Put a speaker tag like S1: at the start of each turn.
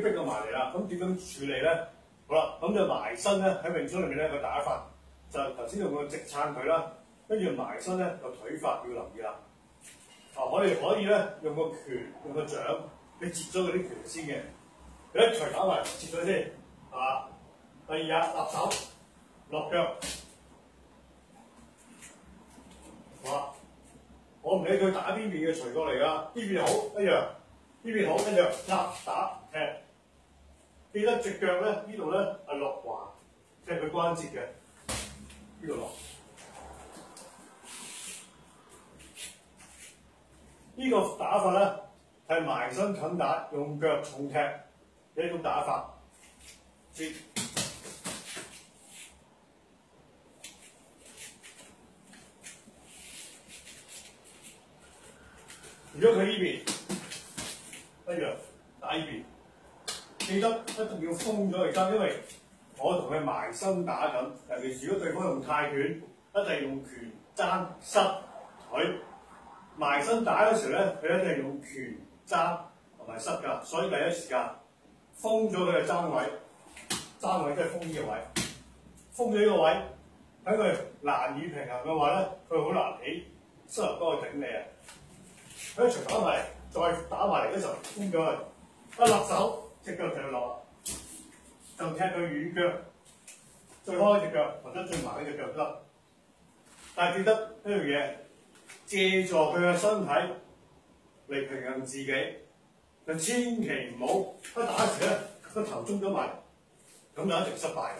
S1: 逼到埋嚟啦，咁點樣處理咧？好啦，咁就埋身咧喺詠春裏面咧個打法就頭先用個直撐佢啦，跟住埋身咧個腿法要留意啦。我哋可以咧用個拳用個掌，你截咗嗰啲拳先嘅，你一錘打埋截咗先，係嘛？第二下立手落腳，好啦，我唔理佢打邊邊嘅錘過嚟㗎，呢邊好一樣，呢邊好一樣，打踢。記得隻腳咧，呢度咧係落橫，即係佢關節嘅呢度落。呢個打法咧係埋身近打，用腳重踢嘅一種打法。接，如果佢呢邊一樣打呢邊。記得一定要封咗佢身，因為我同佢埋身打緊。尤其是如果對方用泰拳，一定用拳踭膝腿。埋身打嗰時咧，佢一定係用拳踭同埋膝㗎，所以第一時間封咗佢嘅踭位，踭位即係封呢個位，封咗呢個位，喺佢難以平衡嘅話咧，佢好難起膝頭哥去頂你啊！佢一錘打埋嚟，再打埋嚟嗰時候封咗佢，一落手。隻腳就要落，就踢佢軟腳，最開隻腳或者最埋呢隻腳都得。但係記得一樣嘢，借助佢嘅身體嚟平衡自己，就千祈唔好一打時咧個頭中咗埋，咁就一定失敗嘅。